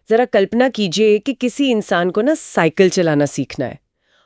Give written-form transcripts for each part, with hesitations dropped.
जरा कल्पना कीजिए कि किसी इंसान को ना साइकिल चलाना सीखना है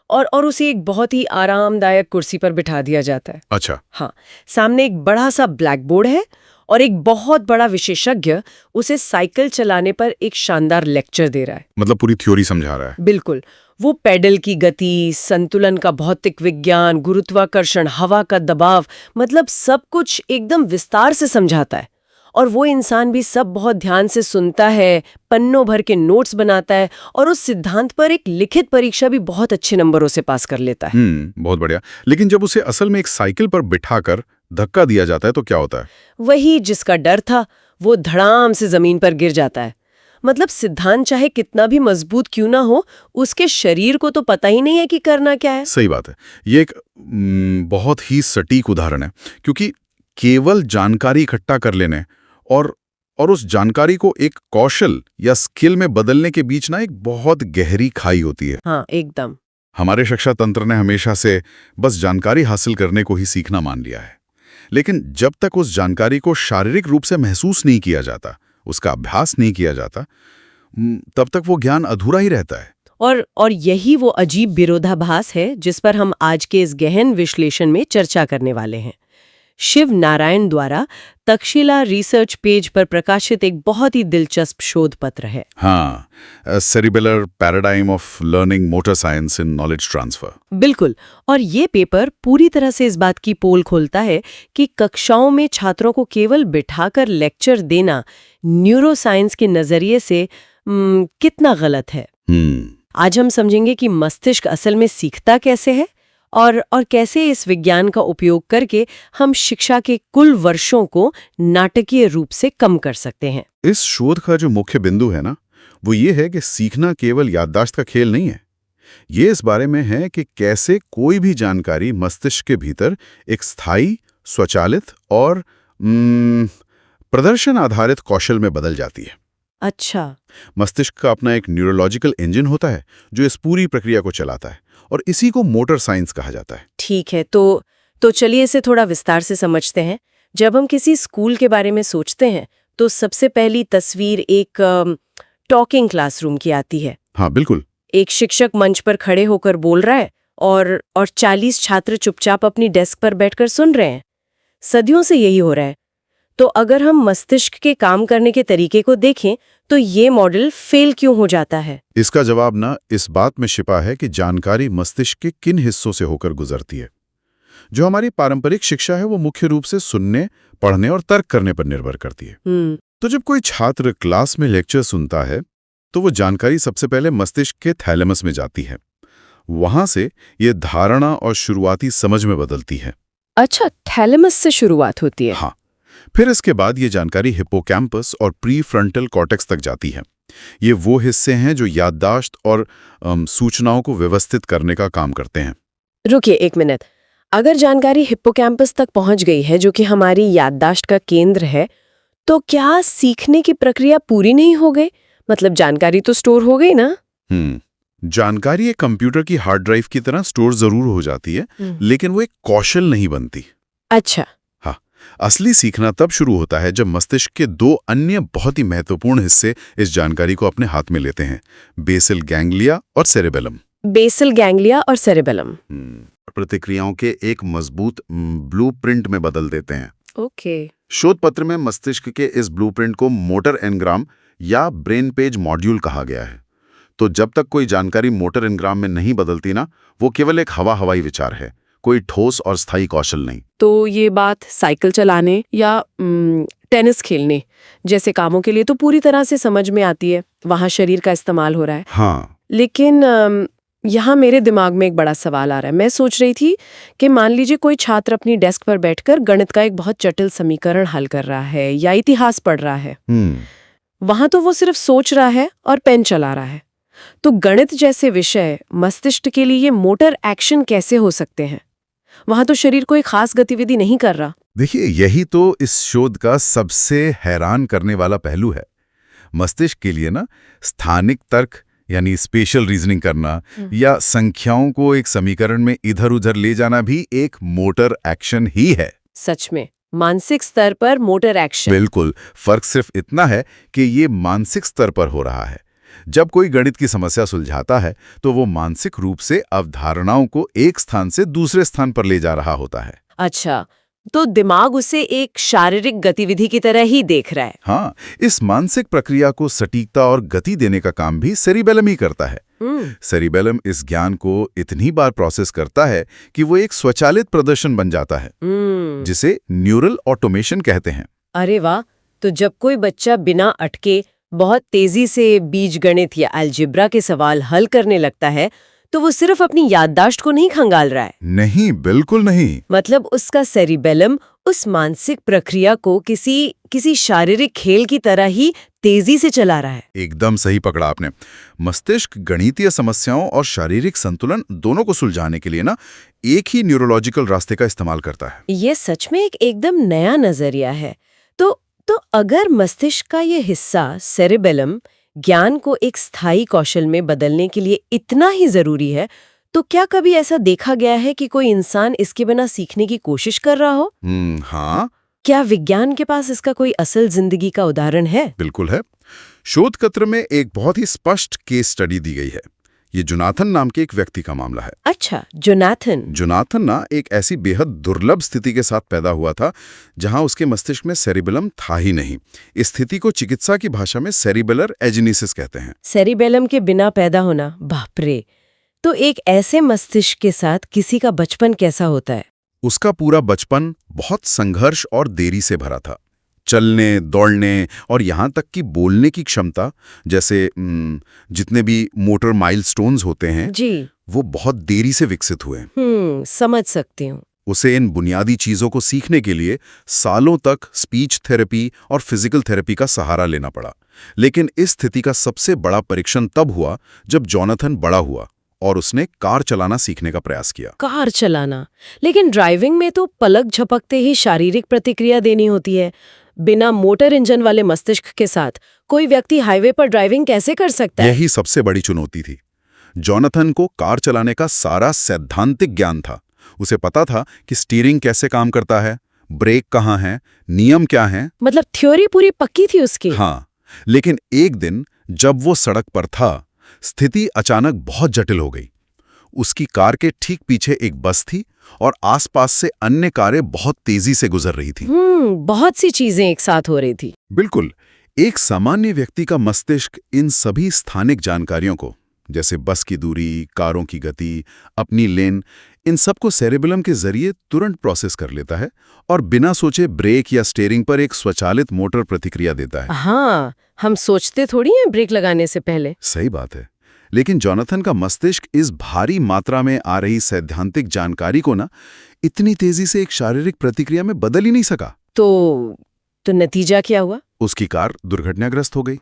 और उसे एक बहुत ही आरामदायक कुर्सी पर बिठा दिया जाता है। अच्छा। हाँ, सामने एक बड़ा सा ब्लैक बोर्ड है और एक बहुत बड़ा विशेषज्ञ उसे साइकिल चलाने पर एक शानदार लेक्चर दे रहा है। मतलब पूरी थ्योरी समझा रहा है। बिल्कुल। वो पेडल की गति, संतुलन का भौतिक विज्ञान, गुरुत्वाकर्षण, हवा का दबाव, मतलब सब कुछ एकदम विस्तार से समझाता है। और वो इंसान भी सब बहुत ध्यान से सुनता है, पन्नों भर के नोट्स बनाता है और उस सिद्धांत पर एक लिखित परीक्षा भी बहुत अच्छे नंबरों से पास कर लेता है। बहुत बढ़िया। लेकिन जब उसे असल में एक साइकिल पर बिठाकर धक्का दिया जाता है तो क्या होता है? वही जिसका डर था, वो धड़ाम से जमीन पर गिर जाता है। मतलब सिद्धांत चाहे कितना भी मजबूत क्यों ना हो, उसके शरीर को तो पता ही नहीं है कि करना क्या है। सही बात है। ये एक बहुत ही सटीक उदाहरण है, क्योंकि केवल जानकारी इकट्ठा कर लेने और उस जानकारी को एक कौशल या स्किल में बदलने के बीच ना एक बहुत गहरी खाई होती है। हाँ, एकदम। हमारे शिक्षा तंत्र ने हमेशा से बस जानकारी हासिल करने को ही सीखना मान लिया है, लेकिन जब तक उस जानकारी को शारीरिक रूप से महसूस नहीं किया जाता, उसका अभ्यास नहीं किया जाता, तब तक वो ज्ञान अधूरा ही रहता है। और यही वो अजीब विरोधाभास है जिस पर हम आज के इस गहन विश्लेषण में चर्चा करने वाले हैं। शिव नारायण द्वारा तक्षशिला रिसर्च पेज पर प्रकाशित एक बहुत ही दिलचस्प शोध पत्र है। हाँ, cerebellar paradigm of learning motor science in knowledge transfer. बिल्कुल। और ये पेपर पूरी तरह से इस बात की पोल खोलता है कि कक्षाओं में छात्रों को केवल बिठाकर लेक्चर देना न्यूरोसाइंस के नजरिए से कितना गलत है। आज हम समझेंगे कि मस्तिष्क असल में सीखता कैसे है और कैसे इस विज्ञान का उपयोग करके हम शिक्षा के कुल वर्षों को नाटकीय रूप से कम कर सकते हैं। इस शोध का जो मुख्य बिंदु है ना, वो ये है कि सीखना केवल याददाश्त का खेल नहीं है। ये इस बारे में है कि कैसे कोई भी जानकारी मस्तिष्क के भीतर एक स्थायी, स्वचालित और प्रदर्शन आधारित कौशल में बदल जाती है। अच्छा। मस्तिष्क का अपना एक न्यूरोलॉजिकल इंजन होता है जो इस पूरी प्रक्रिया को चलाता है, और इसी को मोटर साइंस कहा जाता है। ठीक है, तो चलिए इसे थोड़ा विस्तार से समझते हैं। जब हम किसी स्कूल के बारे में सोचते हैं तो सबसे पहली तस्वीर एक टॉकिंग क्लासरूम की आती है। हाँ, बिल्कुल। एक शिक्षक मंच पर खड़े होकर बोल रहा है और 40 छात्र चुपचाप अपनी डेस्क पर बैठकर सुन रहे हैं। सदियों से यही हो रहा है। तो अगर हम मस्तिष्क के काम करने के तरीके को देखें तो ये मॉडल फेल क्यों हो जाता है? इसका जवाब ना इस बात में छिपा है कि जानकारी मस्तिष्क के किन हिस्सों से होकर गुजरती है। जो हमारी पारंपरिक शिक्षा है वो मुख्य रूप से सुनने, पढ़ने और तर्क करने पर निर्भर करती है। तो जब कोई छात्र क्लास में लेक्चर सुनता है तो वो जानकारी सबसे पहले मस्तिष्क के थैलेमस में जाती है। वहां से ये धारणा और शुरुआती समझ में बदलती है। अच्छा, थैलेमस से शुरुआत होती है। हाँ, फिर इसके बाद ये जानकारी हिप्पोकैम्पस और प्रीफ्रंटल कॉर्टेक्स तक जाती है। ये वो हिस्से हैं जो याददाश्त और सूचनाओं को व्यवस्थित करने का काम करते हैं। रुकिए एक मिनट। अगर जानकारी हिप्पोकैम्पस तक पहुंच गई है, जो कि हमारी याददाश्त का केंद्र है, तो क्या सीखने की प्रक्रिया पूरी नहीं हो गई? मतलब जानकारी तो स्टोर हो गई ना? जानकारी एक कंप्यूटर की हार्ड ड्राइव की तरह स्टोर जरूर हो जाती है, लेकिन वो एक कौशल नहीं बनती। अच्छा। हाँ, असली सीखना तब शुरू होता है जब मस्तिष्क के दो अन्य बहुत ही महत्वपूर्ण हिस्से इस जानकारी को अपने हाथ में लेते हैं, बेसल गैंग्लिया और सेरेबेलम। बेसल गैंग्लिया और सेरेबेलम प्रतिक्रियाओं के एक मजबूत ब्लूप्रिंट में बदल देते हैं। ओके। शोध पत्र में मस्तिष्क के इस ब्लूप्रिंट को मोटर एनग्राम या ब्रेन पेज मॉड्यूल कहा गया है। तो जब तक कोई जानकारी मोटर एनग्राम में नहीं बदलती ना, वो केवल एक हवाई विचार है, कोई ठोस और स्थायी कौशल नहीं। तो ये बात साइकिल चलाने या टेनिस खेलने जैसे कामों के लिए तो पूरी तरह से समझ में आती है, वहां शरीर का इस्तेमाल हो रहा है। हाँ, लेकिन यहाँ मेरे दिमाग में एक बड़ा सवाल आ रहा है। मैं सोच रही थी कि मान लीजिए कोई छात्र अपनी डेस्क पर बैठकर गणित का एक बहुत जटिल समीकरण हल कर रहा है या इतिहास पढ़ रहा है। वहां तो वो सिर्फ सोच रहा है और पेन चला रहा है। तो गणित जैसे विषय मस्तिष्क के लिए ये मोटर एक्शन कैसे हो सकते हैं? वहां तो शरीर कोई खास गतिविधि नहीं कर रहा। देखिए, यही तो इस शोध का सबसे हैरान करने वाला पहलू है। मस्तिष्क के लिए ना स्थानिक तर्क यानी स्पेशल रीजनिंग करना या संख्याओं को एक समीकरण में इधर उधर ले जाना भी एक मोटर एक्शन ही है। सच में मानसिक स्तर पर मोटर एक्शन। बिल्कुल। फर्क सिर्फ इतना है कि ये मानसिक स्तर पर हो रहा है, जब कोई गणित की समस्या सुलझाता है तो वो मानसिक रूप से अवधारणाओं को एक स्थान से दूसरे स्थान पर ले जा रहा होता है। अच्छा, तो दिमाग उसे एक शारीरिक गतिविधि की तरह ही देख रहा है। हाँ, इस मानसिक प्रक्रिया को सटीकता और गति देने का काम भी सेरिबेलम ही करता है। सेरिबेलम इस ज्ञान को इतनी बार प्रोसेस करता है कि वो एक स्वचालित प्रदर्शन बन जाता है, जिसे न्यूरल ऑटोमेशन कहते हैं। अरे वाह! तो जब कोई बच्चा बिना अटके बहुत तेजी से बीजगणित या अलजेब्रा के सवाल हल करने लगता है, तो वो सिर्फ अपनी याददाश्त को नहीं खंगाल रहा है। नहीं, बिल्कुल नहीं। मतलब उसका सेरिबेलम उस मानसिक प्रक्रिया को किसी शारीरिक खेल की तरह ही तेजी से चला रहा है। एकदम सही पकड़ा आपने। मस्तिष्क गणितीय समस्याओं और शारीरिक संतुलन दोनों को सुलझाने के लिए एक ही न्यूरोलॉजिकल रास्ते का इस्तेमाल करता है। ये सच में एकदम नया नजरिया है। तो अगर मस्तिष्क का ये हिस्सा सेरिबेलम ज्ञान को एक स्थायी कौशल में बदलने के लिए इतना ही जरूरी है, तो क्या कभी ऐसा देखा गया है कि कोई इंसान इसके बिना सीखने की कोशिश कर रहा हो? हाँ। क्या विज्ञान के पास इसका कोई असल जिंदगी का उदाहरण है? बिल्कुल है। शोधपत्र में एक बहुत ही स्पष्ट केस स्टडी दी गई है। ये जोनाथन नाम के एक व्यक्ति का मामला है। अच्छा, जोनाथन एक ऐसी बेहद दुर्लभ स्थिति के साथ पैदा हुआ था जहां उसके मस्तिष्क में सेरिबेलम था ही नहीं। इस स्थिति को चिकित्सा की भाषा में सेरिबेलर एजेनेसिस कहते हैं। सेरिबेलम के बिना पैदा होना, बाप रे! तो एक ऐसे मस्तिष्क के साथ किसी का बचपन कैसा होता है? उसका पूरा बचपन बहुत संघर्ष और देरी से भरा था। चलने, दौड़ने और यहाँ तक कि बोलने की क्षमता जैसे जितने भी मोटर माइलस्टोन्स होते हैं जी, वो बहुत देरी से विकसित हुए। समझ सकती हूँ। उसे इन बुनियादी चीजों को सीखने के लिए सालों तक स्पीच थेरेपी और फिजिकल थेरेपी का सहारा लेना पड़ा। लेकिन इस स्थिति का सबसे बड़ा परीक्षण तब हुआ जब जोनाथन बड़ा हुआ और उसने कार चलाना सीखने का प्रयास किया। कार चलाना? लेकिन ड्राइविंग में तो पलक झपकते ही शारीरिक प्रतिक्रिया देनी होती है। बिना मोटर इंजन वाले मस्तिष्क के साथ कोई व्यक्ति हाईवे पर ड्राइविंग कैसे कर सकता है? यही सबसे बड़ी चुनौती थी। जोनाथन को कार चलाने का सारा सैद्धांतिक ज्ञान था। उसे पता था कि स्टीयरिंग कैसे काम करता है, ब्रेक कहाँ है, नियम क्या हैं। मतलब थ्योरी पूरी पक्की थी उसकी। हाँ, लेकिन एक दिन जब वो सड़क पर था, स्थिति अचानक बहुत जटिल हो गई। उसकी कार के ठीक पीछे एक बस थी और आसपास से अन्य कारें बहुत तेजी से गुजर रही थी। बहुत सी चीजें एक साथ हो रही थी। बिल्कुल। एक सामान्य व्यक्ति का मस्तिष्क इन सभी स्थानिक जानकारियों को, जैसे बस की दूरी, कारों की गति, अपनी लेन, इन सब को सेरिबेलम के जरिए तुरंत प्रोसेस कर लेता है और बिना सोचे ब्रेक या स्टीयरिंग पर एक स्वचालित मोटर प्रतिक्रिया देता है। हाँ, हम सोचते थोड़ी हैं ब्रेक लगाने से पहले। सही बात है। लेकिन जोनाथन का मस्तिष्क इस भारी मात्रा में आ रही सैद्धांतिक जानकारी को इतनी तेजी से एक शारीरिक प्रतिक्रिया में बदल ही नहीं सका। तो नतीजा क्या हुआ? उसकी कार दुर्घटनाग्रस्त हो गई।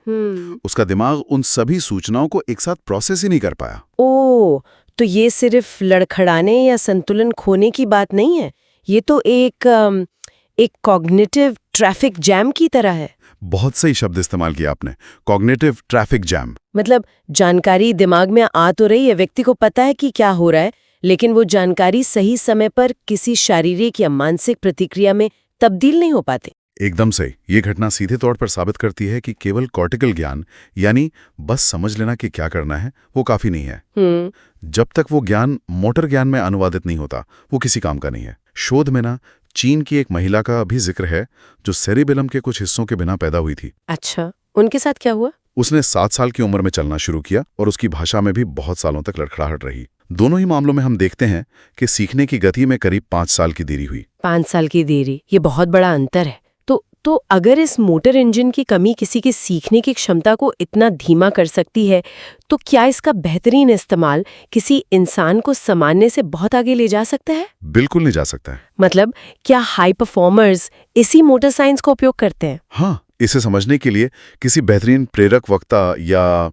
उसका दिमाग उन सभी सूचनाओं को एक साथ प्रोसेस ही नहीं कर पाया। ओह, तो ये सिर्फ लड़खड़ाने या संतुलन खोने की बात नहीं है, ये तो एक कॉग्निटिव ट्रैफिक जैम की तरह है। बहुत सही शब्द इस्तेमाल किया आपने, कॉग्निटिव ट्रैफिक जैम। मतलब जानकारी दिमाग में आ तो रही है, व्यक्ति को पता है कि क्या हो रहा है, लेकिन वो जानकारी सही समय पर किसी शारीरिक या मानसिक प्रतिक्रिया में तब्दील नहीं हो पाते। एकदम सही। ये घटना सीधे तौर पर साबित करती है कि केवल कॉर्टिकल ज्ञान, यानी बस समझ लेना कि क्या करना है, वो काफी नहीं है। जब तक वो ज्ञान मोटर ज्ञान में अनुवादित नहीं होता, वो किसी काम का नहीं है। शोध में चीन की एक महिला का भी जिक्र है जो सेरिबेलम के कुछ हिस्सों के बिना पैदा हुई थी। अच्छा, उनके साथ क्या हुआ? उसने 7 साल की उम्र में चलना शुरू किया और उसकी भाषा में भी बहुत सालों तक लड़खड़ाहट रही। दोनों ही मामलों में हम देखते हैं कि सीखने की गति में करीब 5 साल की देरी हुई। 5 साल की देरी, ये बहुत बड़ा अंतर है। तो अगर इस मोटर इंजन की कमी किसी की सीखने की क्षमता को इतना धीमा कर सकती है, तो क्या इसका बेहतरीन इस्तेमाल किसी इंसान को सामान्य से बहुत आगे ले जा सकता है? बिल्कुल नहीं जा सकता है। मतलब क्या हाई परफॉर्मर्स इसी मोटर साइंस का उपयोग करते हैं? हाँ, इसे समझने के लिए किसी बेहतरीन प्रेरक वक्ता या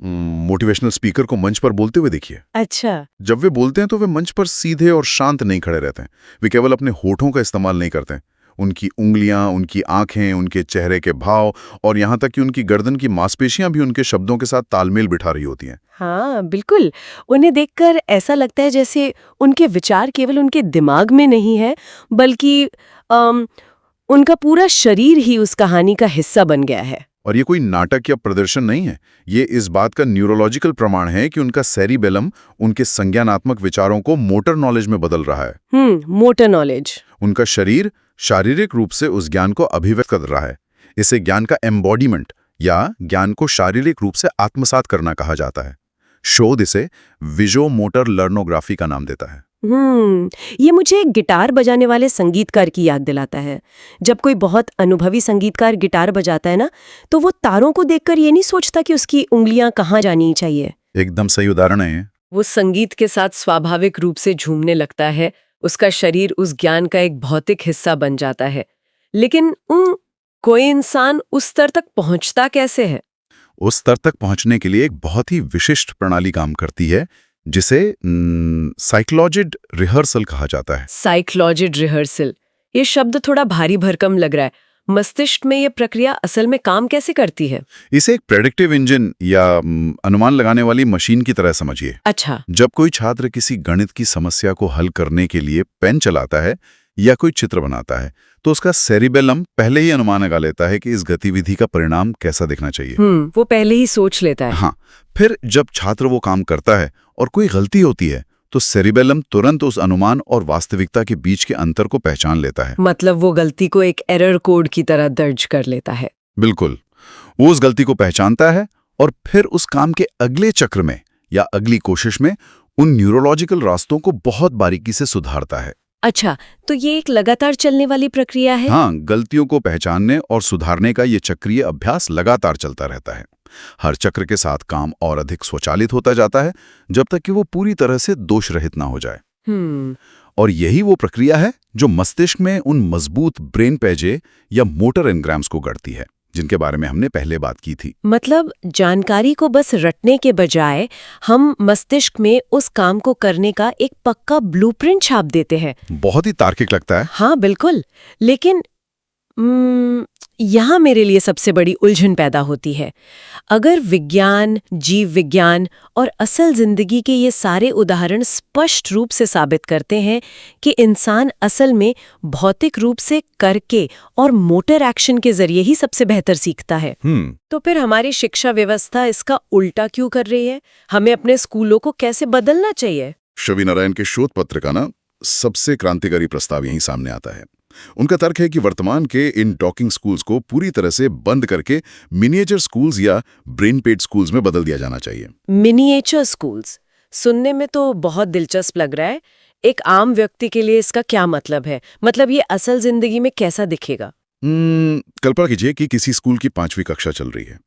मोटिवेशनल स्पीकर को मंच पर बोलते हुए देखिए। अच्छा। जब वे बोलते हैं तो वे मंच पर सीधे और शांत नहीं खड़े रहते हैं। वे केवल अपने होठों का इस्तेमाल नहीं करते हैं। उनकी उंगलियां, उनकी आंखें, उनके चेहरे के भाव और यहाँ तक कि उनकी गर्दन की मांसपेशियां भी उनके शब्दों के साथ तालमेल बिठा रही होती हैं। हाँ, बिल्कुल। उन्हें देखकर ऐसा लगता है जैसे उनके विचार केवल उनके दिमाग में नहीं है, बल्कि उनका पूरा शरीर ही उस कहानी का हिस्सा बन गया है। और ये कोई नाटक या प्रदर्शन नहीं है, ये इस बात का न्यूरोलॉजिकल प्रमाण है कि उनका सेरिबेलम उनके संज्ञानात्मक विचारों को मोटर नॉलेज में बदल रहा है। Motor knowledge. उनका शरीर शारीरिक रूप से उस ज्ञान को अभिव्यक्त कर रहा है। इसे ज्ञान का एम्बॉडीमेंट या ज्ञान को शारीरिक रूप से आत्मसात करना कहा जाता है। शोध इसे विजो मोटर लर्नोग्राफी का नाम देता है। ये मुझे एक गिटार बजाने वाले संगीतकार की याद दिलाता है। जब कोई बहुत अनुभवी संगीतकार गिटार बजाता है ना, तो वो तारों को देखकर ये नहीं सोचता कि उसकी उंगलियां कहाँ जानी चाहिए। एकदम सही उदाहरण है। वो संगीत के साथ स्वाभाविक रूप से झूमने लगता है, उसका शरीर उस ज्ञान का एक भौतिक हिस्सा बन जाता है। लेकिन कोई इंसान उस स्तर तक पहुंचता कैसे है? उस स्तर तक पहुंचने के लिए एक बहुत ही विशिष्ट प्रणाली काम करती है, जिसे साइकोलॉजिड रिहर्सल कहा जाता है। साइकोलॉजिड रिहर्सल, ये शब्द थोड़ा भारी भरकम लग रहा है। मस्तिष्क में ये प्रक्रिया असल में काम कैसे करती है? इसे एक प्रेडिक्टिव इंजन या अनुमान लगाने वाली मशीन की तरह समझिए। अच्छा। जब कोई छात्र किसी गणित की समस्या को हल करने के लिए पेन चलाता है या कोई चित्र बनाता है, तो उसका सेरिबेलम पहले ही अनुमान लगा लेता है कि इस गतिविधि का परिणाम कैसा दिखना चाहिए। वो पहले ही सोच लेता है। हाँ, फिर जब छात्र वो काम करता है और कोई गलती होती है, तो सेरिबेलम तुरंत उस अनुमान और वास्तविकता के बीच के अंतर को पहचान लेता है। मतलब वो गलती को एक एरर कोड की तरह दर्ज कर लेता है। बिल्कुल, वो उस गलती को पहचानता है और फिर उस काम के अगले चक्र में या अगली कोशिश में उन न्यूरोलॉजिकल रास्तों को बहुत बारीकी से सुधारता है। अच्छा, तो ये एक लगातार चलने वाली प्रक्रिया है? हाँ, गलतियों को पहचानने और सुधारने का ये चक्रीय अभ्यास लगातार चलता रहता है। हर चक्र के साथ काम और अधिक स्वचालित होता जाता है, जब तक कि वो पूरी तरह से दोष रहित ना हो जाए। और यही वो प्रक्रिया है जो मस्तिष्क में उन मजबूत ब्रेन पैजे या मोटर एनग्राम्स को गढ़ती है, जिनके बारे में हमने पहले बात की थी। मतलब जानकारी को बस रटने के बजाय हम मस्तिष्क में उस काम को करने का एक पक्का ब्लूप्रिंट छाप देते हैं। बहुत ही तार्किक लगता है। हाँ बिल्कुल, लेकिन यहाँ मेरे लिए सबसे बड़ी उलझन पैदा होती है। अगर विज्ञान, जीव विज्ञान और असल जिंदगी के ये सारे उदाहरण स्पष्ट रूप से साबित करते हैं कि इंसान असल में भौतिक रूप से करके और मोटर एक्शन के जरिए ही सबसे बेहतर सीखता है, तो फिर हमारी शिक्षा व्यवस्था इसका उल्टा क्यों कर रही है? हमें अपने स्कूलों को कैसे बदलना चाहिए? शवि नारायण के शोध पत्र का सबसे क्रांतिकारी प्रस्ताव यहीं सामने आता है। उनका तर्क है कि वर्तमान के इन टॉकिंग स्कूल्स को पूरी तरह से बंद करके मिनिएचर स्कूल्स या ब्रेन पेड स्कूल्स में बदल दिया जाना चाहिए। मिनिएचर स्कूल्स सुनने में तो बहुत दिलचस्प लग रहा है। एक आम व्यक्ति के लिए इसका क्या मतलब है? मतलब ये असल जिंदगी में कैसा दिखेगा? कल्पना कीजिए कि किसी स्कूल की 5वीं कक्षा चल रही है।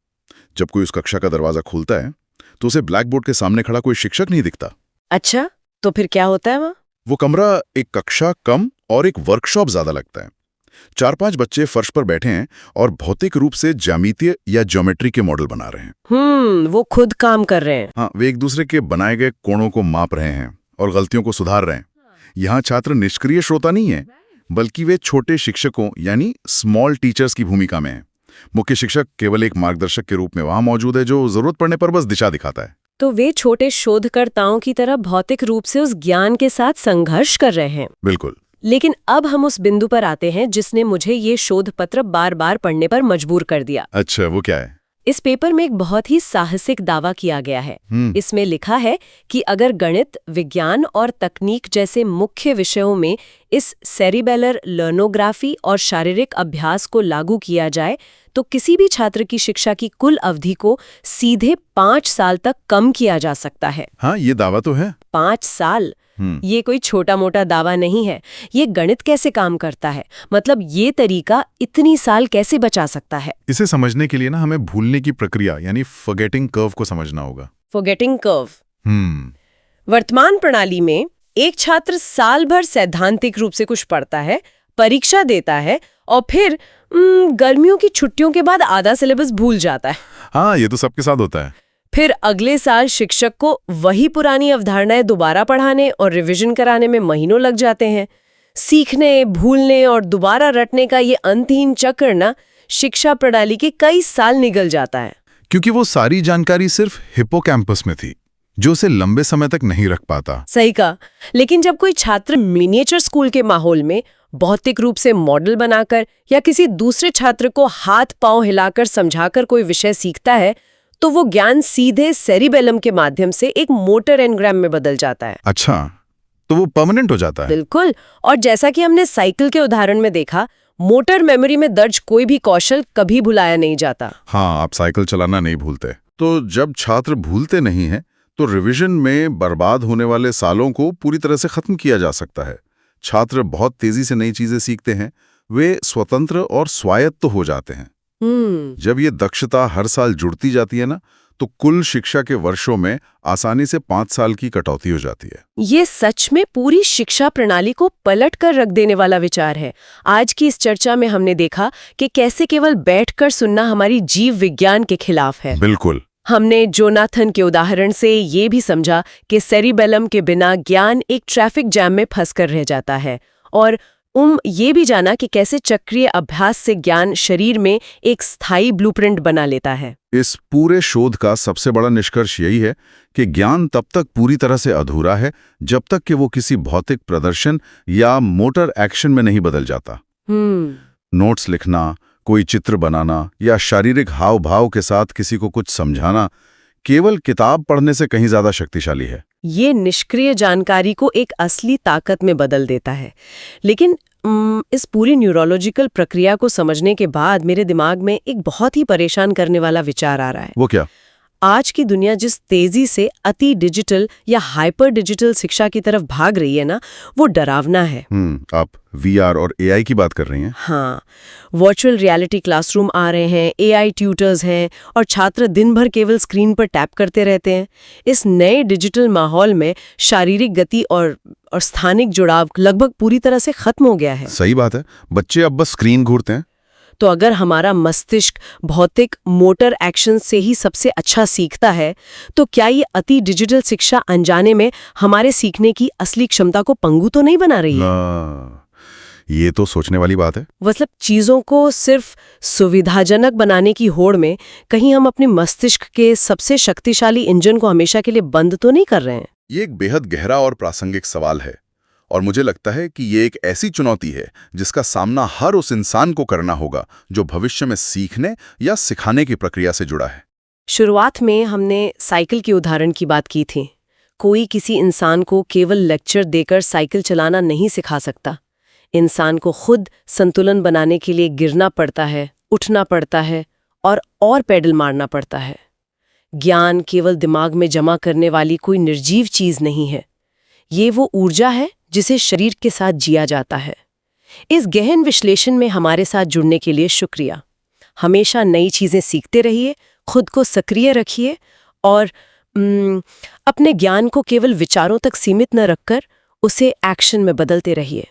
जब कोई उस कक्षा का दरवाजा खोलता है तो उसे ब्लैक बोर्ड के सामने खड़ा कोई शिक्षक नहीं दिखता। अच्छा, तो फिर क्या होता है वहाँ? वो कमरा एक कक्षा कम और एक वर्कशॉप ज्यादा लगता है। 4-5 बच्चे फर्श पर बैठे हैं और भौतिक रूप से ज्यामितीय या ज्योमेट्री के मॉडल बना रहे हैं। वो खुद काम कर रहे हैं। हाँ, वे एक दूसरे के बनाए गए कोणों को माप रहे हैं और गलतियों को सुधार रहे हैं। यहाँ छात्र निष्क्रिय श्रोता नहीं है, बल्कि वे छोटे शिक्षकों यानी स्मॉल टीचर्स की भूमिका में हैं। मुख्य शिक्षक केवल एक मार्गदर्शक के रूप में वहां मौजूद है, जो जरूरत पड़ने पर बस दिशा दिखाता है। तो वे छोटे शोधकर्ताओं की तरह भौतिक रूप से उस ज्ञान के साथ संघर्ष कर रहे हैं। बिल्कुल। लेकिन अब हम उस बिंदु पर आते हैं जिसने मुझे ये शोध पत्र बार बार पढ़ने पर मजबूर कर दिया। अच्छा, वो क्या है? इस पेपर में एक बहुत ही साहसिक दावा किया गया है। इसमें लिखा है कि अगर गणित, विज्ञान और तकनीक जैसे मुख्य विषयों में इस सेरिबेलर लर्नोग्राफी और शारीरिक अभ्यास को लागू किया जाए तो किसी भी छात्र की शिक्षा की कुल अवधि को सीधे 5 साल तक कम किया जा सकता है। हाँ, ये दावा तो है। 5 साल, ये कोई छोटा मोटा दावा नहीं है। ये गणित कैसे काम करता है, मतलब ये तरीका इतनी साल कैसे बचा सकता है? इसे समझने के लिए हमें भूलने की प्रक्रिया यानी फॉरगेटिंग कर्व को समझना होगा। Forgetting curve. वर्तमान प्रणाली में एक छात्र साल भर सैद्धांतिक रूप से कुछ पढ़ता है, परीक्षा देता है और फिर गर्मियों की छुट्टियों के बाद आधा सिलेबस भूल जाता है। हाँ, ये तो सबके साथ होता है। फिर अगले साल शिक्षक को वही पुरानी अवधारणाएं दोबारा पढ़ाने और रिवीजन कराने में महीनों लग जाते हैं। सीखने, भूलने और दोबारा रटने का ये अंतहीन चक्र शिक्षा प्रणाली के कई साल निगल जाता है। क्योंकि वो सारी जानकारी सिर्फ हिप्पोकैम्पस में थी, जो उसे लंबे समय तक नहीं रख पाता। सही कहा। लेकिन जब कोई छात्र मिनिएचर स्कूल के माहौल में भौतिक रूप से मॉडल बनाकर या किसी दूसरे छात्र को हाथ पांव हिलाकर समझाकर कोई विषय सीखता है तो वो ज्ञान सीधे सेरिबेलम के माध्यम से एक मोटर एनग्राम में बदल जाता है। अच्छा, तो वो परमानेंट हो जाता है। बिल्कुल। और जैसा कि हमने साइकिल के उदाहरण में देखा, मोटर मेमोरी में दर्ज कोई भी कौशल कभी भुलाया नहीं जाता। हाँ, आप साइकिल चलाना नहीं भूलते। तो जब छात्र भूलते नहीं हैं तो रिवीजन में बर्बाद होने वाले सालों को पूरी तरह से खत्म किया जा सकता है। छात्र बहुत तेजी से नई चीजें सीखते हैं, वे स्वतंत्र और स्वायत्त हो जाते हैं। जब ये दक्षता हर साल जुड़ती जाती है ना, तो कुल शिक्षा के वर्षों में आसानी से 5 साल की कटौती हो जाती है। ये सच में पूरी शिक्षा प्रणाली को पलट कर रख देने वाला विचार है। आज की इस चर्चा में हमने देखा कि कैसे केवल बैठकर सुनना हमारी जीव विज्ञान के खिलाफ है। बिल्कुल। हमने जोनाथन के उदाहरण से ये भी समझा कि सेरिबेलम के बिना ज्ञान एक ट्रैफिक जैम में फंसकर रह जाता है, और ये भी जाना कि कैसे चक्रीय अभ्यास से ज्ञान शरीर में एक स्थायी ब्लूप्रिंट बना लेता है। इस पूरे शोध का सबसे बड़ा निष्कर्ष यही है कि ज्ञान तब तक पूरी तरह से अधूरा है जब तक कि वो किसी भौतिक प्रदर्शन या मोटर एक्शन में नहीं बदल जाता। नोट्स लिखना, कोई चित्र बनाना या शारीरिक हाव भाव के साथ किसी को कुछ समझाना केवल किताब पढ़ने से कहीं ज्यादा शक्तिशाली है। ये निष्क्रिय जानकारी को एक असली ताकत में बदल देता है। लेकिन इस पूरी न्यूरोलॉजिकल प्रक्रिया को समझने के बाद मेरे दिमाग में एक बहुत ही परेशान करने वाला विचार आ रहा है। वो क्या? आज की दुनिया जिस तेजी से अति डिजिटल या हाइपर डिजिटल शिक्षा की तरफ भाग रही है ना, वो डरावना है। आप VR और AI की बात कर रही हैं? हाँ, वर्चुअल रियलिटी क्लासरूम आ रहे हैं, AI ट्यूटर्स हैं, और छात्र दिन भर केवल स्क्रीन पर टैप करते रहते हैं। इस नए डिजिटल माहौल में शारीरिक गति और स्थानिक जुड़ाव लगभग पूरी तरह से खत्म हो गया है। सही बात है, बच्चे अब बस स्क्रीन घूरते हैं। तो अगर हमारा मस्तिष्क भौतिक मोटर एक्शन से ही सबसे अच्छा सीखता है, तो क्या ये अति डिजिटल शिक्षा अनजाने में हमारे सीखने की असली क्षमता को पंगु तो नहीं बना रही है? ये तो सोचने वाली बात है। मतलब चीजों को सिर्फ सुविधाजनक बनाने की होड़ में कहीं हम अपने मस्तिष्क के सबसे शक्तिशाली इंजन को हमेशा के लिए बंद तो नहीं कर रहे हैं? ये एक बेहद गहरा और प्रासंगिक सवाल है, और मुझे लगता है कि ये एक ऐसी चुनौती है जिसका सामना हर उस इंसान को करना होगा जो भविष्य में सीखने या सिखाने की प्रक्रिया से जुड़ा है। शुरुआत में हमने साइकिल के उदाहरण की बात की थी। कोई किसी इंसान को केवल लेक्चर देकर साइकिल चलाना नहीं सिखा सकता। इंसान को खुद संतुलन बनाने के लिए गिरना पड़ता है, उठना पड़ता है और पेडल मारना पड़ता है। ज्ञान केवल दिमाग में जमा करने वाली कोई निर्जीव चीज नहीं है। ये वो ऊर्जा है जिसे शरीर के साथ जिया जाता है। इस गहन विश्लेषण में हमारे साथ जुड़ने के लिए शुक्रिया। हमेशा नई चीजें सीखते रहिए, खुद को सक्रिय रखिए और अपने ज्ञान को केवल विचारों तक सीमित न रखकर उसे एक्शन में बदलते रहिए।